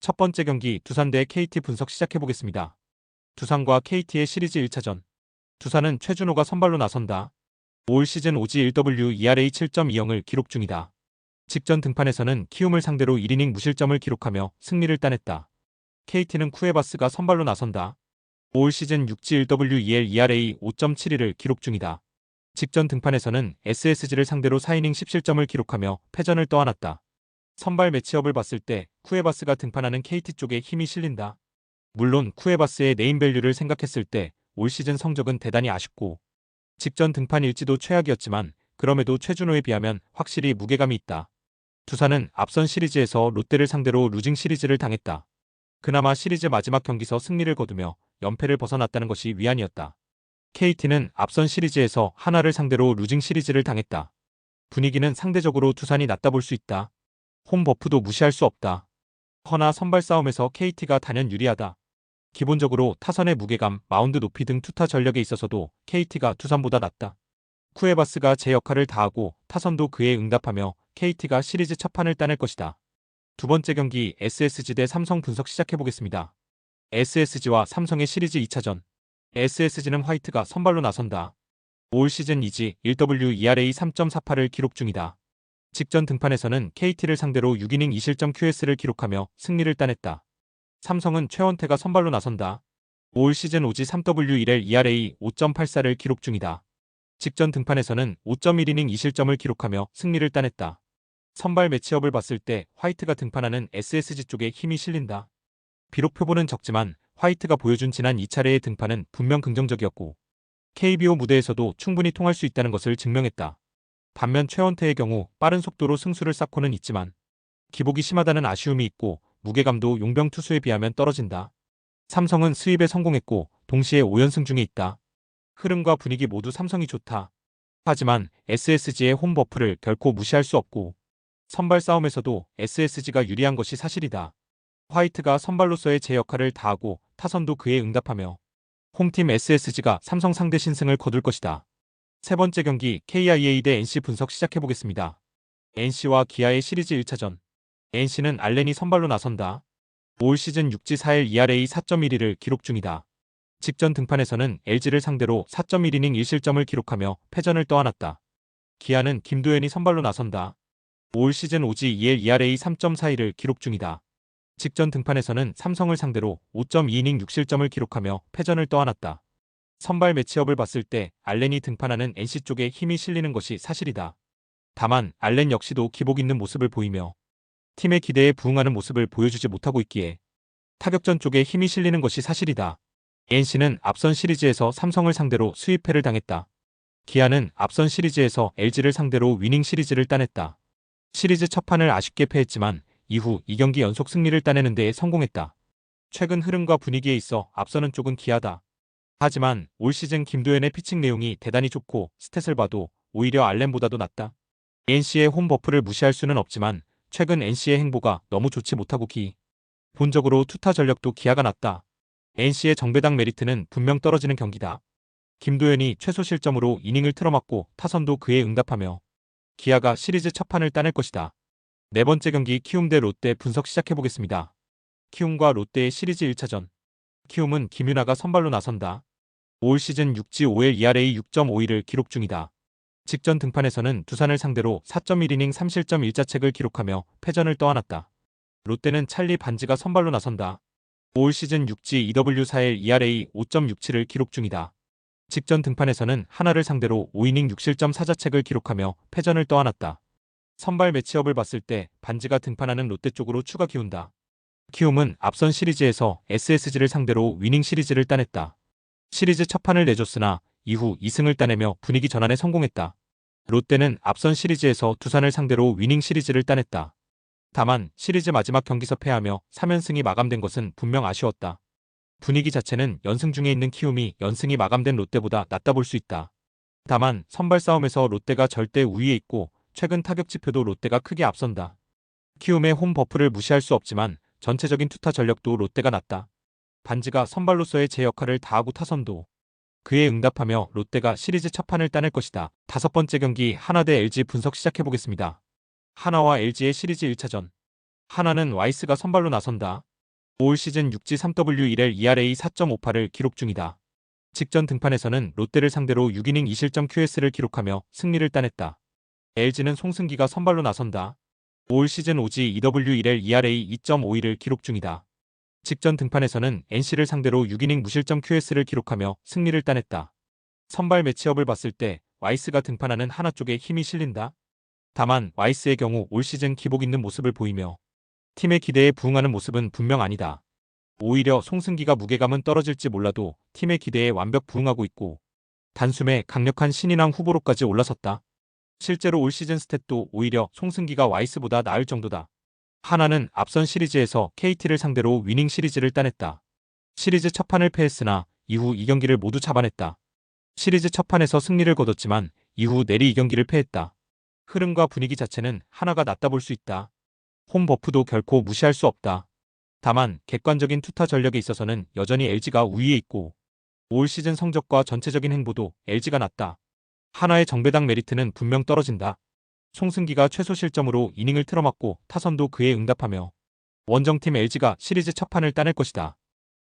첫 번째 경기 두산 대 KT 분석 시작해보겠습니다. 두산과 KT의 시리즈 1차전. 두산은 최준호가 선발로 나선다. 올 시즌 오지 1W ERA 7.20을 기록 중이다. 직전 등판에서는 키움을 상대로 1이닝 무실점을 기록하며 승리를 따냈다. KT는 쿠에바스가 선발로 나선다. 올 시즌 6지 1W2L ERA 5.71을 기록 중이다. 직전 등판에서는 SSG를 상대로 4이닝 10실점을 기록하며 패전을 떠안았다. 선발 매치업을 봤을 때 쿠에바스가 등판하는 KT 쪽에 힘이 실린다. 물론 쿠에바스의 네임밸류를 생각했을 때 올 시즌 성적은 대단히 아쉽고 직전 등판 일지도 최악이었지만 그럼에도 최준호에 비하면 확실히 무게감이 있다. 두산은 앞선 시리즈에서 롯데를 상대로 루징 시리즈를 당했다. 그나마 시리즈 마지막 경기서 승리를 거두며 연패를 벗어났다는 것이 위안이었다. KT는 앞선 시리즈에서 하나를 상대로 루징 시리즈를 당했다. 분위기는 상대적으로 두산이 낫다 볼 수 있다. 홈 버프도 무시할 수 없다. 허나 선발 싸움에서 KT가 단연 유리하다. 기본적으로 타선의 무게감, 마운드 높이 등 투타 전력에 있어서도 KT가 두산보다 낫다. 쿠에바스가 제 역할을 다하고 타선도 그에 응답하며 KT가 시리즈 첫 판을 따낼 것이다. 두 번째 경기 SSG 대 삼성 분석 시작해보겠습니다. SSG와 삼성의 시리즈 2차전. SSG는 화이트가 선발로 나선다. 올 시즌 2지 1W ERA 3.48을 기록 중이다. 직전 등판에서는 KT를 상대로 6이닝 2실점 QS를 기록하며 승리를 따냈다. 삼성은 최원태가 선발로 나선다. 올 시즌 오지 3W1L ERA 5.84를 기록 중이다. 직전 등판에서는 5.1이닝 2실점을 기록하며 승리를 따냈다. 선발 매치업을 봤을 때 화이트가 등판하는 SSG 쪽에 힘이 실린다. 비록 표본은 적지만 화이트가 보여준 지난 2차례의 등판은 분명 긍정적이었고 KBO 무대에서도 충분히 통할 수 있다는 것을 증명했다. 반면 최원태의 경우 빠른 속도로 승수를 쌓고는 있지만 기복이 심하다는 아쉬움이 있고 무게감도 용병 투수에 비하면 떨어진다. 삼성은 스윕에 성공했고 동시에 5연승 중에 있다. 흐름과 분위기 모두 삼성이 좋다. 하지만 SSG의 홈 버프를 결코 무시할 수 없고 선발 싸움에서도 SSG가 유리한 것이 사실이다. 화이트가 선발로서의 제 역할을 다하고 타선도 그에 응답하며 홈팀 SSG가 삼성 상대 신승을 거둘 것이다. 세 번째 경기 KIA 대 NC 분석 시작해보겠습니다. NC와 기아의 시리즈 1차전. NC는 알렌이 선발로 나선다. 올 시즌 6지 4일 ERA 4.12를 기록 중이다. 직전 등판에서는 LG를 상대로 4.1이닝 1실점을 기록하며 패전을 떠안았다. 기아는 김도현이 선발로 나선다. 올 시즌 오지 2일 ERA 3.41을 기록 중이다. 직전 등판에서는 삼성을 상대로 5.2이닝 6실점을 기록하며 패전을 떠안았다. 선발 매치업을 봤을 때 알렌이 등판하는 NC 쪽에 힘이 실리는 것이 사실이다. 다만 알렌 역시도 기복 있는 모습을 보이며 팀의 기대에 부응하는 모습을 보여주지 못하고 있기에 타격전 쪽에 힘이 실리는 것이 사실이다. NC는 앞선 시리즈에서 삼성을 상대로 수입패를 당했다. 기아는 앞선 시리즈에서 LG를 상대로 위닝 시리즈를 따냈다. 시리즈 첫 판을 아쉽게 패했지만 이후 2경기 연속 승리를 따내는 데에 성공했다. 최근 흐름과 분위기에 있어 앞서는 쪽은 기아다. 하지만 올 시즌 김도현의 피칭 내용이 대단히 좋고 스탯을 봐도 오히려 알렌보다도 낫다. NC의 홈 버프를 무시할 수는 없지만 최근 NC의 행보가 너무 좋지 못하고 본적으로 투타 전력도 기아가 낫다. NC의 정배당 메리트는 분명 떨어지는 경기다. 김도현이 최소 실점으로 이닝을 틀어막고 타선도 그에 응답하며 기아가 시리즈 첫 판을 따낼 것이다. 네 번째 경기 키움 대 롯데 분석 시작해보겠습니다. 키움과 롯데의 시리즈 1차전. 키움은 김윤아가 선발로 나선다. 올 시즌 6지 5일 ERA 6.51을 기록 중이다. 직전 등판에서는 두산을 상대로 4.1이닝 3실점 1자책을 기록하며 패전을 떠안았다. 롯데는 찰리 반지가 선발로 나선다. 올 시즌 6지 2W4일 ERA 5.67을 기록 중이다. 직전 등판에서는 하나를 상대로 5이닝 6실점 4자책을 기록하며 패전을 떠안았다. 선발 매치업을 봤을 때 반지가 등판하는 롯데 쪽으로 추가 기운다. 키움은 앞선 시리즈에서 SSG를 상대로 위닝 시리즈를 따냈다. 시리즈 첫 판을 내줬으나 이후 2승을 따내며 분위기 전환에 성공했다. 롯데는 앞선 시리즈에서 두산을 상대로 위닝 시리즈를 따냈다. 다만 시리즈 마지막 경기서 패하며 3연승이 마감된 것은 분명 아쉬웠다. 분위기 자체는 연승 중에 있는 키움이 연승이 마감된 롯데보다 낫다 볼 수 있다. 다만 선발 싸움에서 롯데가 절대 우위에 있고 최근 타격 지표도 롯데가 크게 앞선다. 키움의 홈 버프를 무시할 수 없지만 전체적인 투타 전력도 롯데가 낫다. 반지가 선발로서의 제 역할을 다하고 타선도 그에 응답하며 롯데가 시리즈 첫 판을 따낼 것이다. 다섯 번째 경기 하나 대 LG 분석 시작해보겠습니다. 하나와 LG의 시리즈 1차전. 하나는 와이스가 선발로 나선다. 올 시즌 6지 3W1L ERA 4.58을 기록 중이다. 직전 등판에서는 롯데를 상대로 6이닝 2실점 QS를 기록하며 승리를 따냈다. LG는 송승기가 선발로 나선다. 올 시즌 오지 EW1L ERA 2.51을 기록 중이다. 직전 등판에서는 NC를 상대로 6이닝 무실점 QS를 기록하며 승리를 따냈다. 선발 매치업을 봤을 때 와이스가 등판하는 하나 쪽에 힘이 실린다. 다만 와이스의 경우 올 시즌 기복 있는 모습을 보이며 팀의 기대에 부응하는 모습은 분명 아니다. 오히려 송승기가 무게감은 떨어질지 몰라도 팀의 기대에 완벽 부응하고 있고 단숨에 강력한 신인왕 후보로까지 올라섰다. 실제로 올 시즌 스탯도 오히려 송승기가 와이스보다 나을 정도다. 하나는 앞선 시리즈에서 KT를 상대로 위닝 시리즈를 따냈다. 시리즈 첫 판을 패했으나 이후 2경기를 모두 잡아냈다. 시리즈 첫 판에서 승리를 거뒀지만 이후 내리 2경기를 패했다. 흐름과 분위기 자체는 하나가 낫다 볼 수 있다. 홈 버프도 결코 무시할 수 없다. 다만 객관적인 투타 전력에 있어서는 여전히 LG가 우위에 있고 올 시즌 성적과 전체적인 행보도 LG가 낫다. 하나의 정배당 메리트는 분명 떨어진다. 송승기가 최소 실점으로 이닝을 틀어막고 타선도 그에 응답하며 원정팀 LG가 시리즈 첫 판을 따낼 것이다.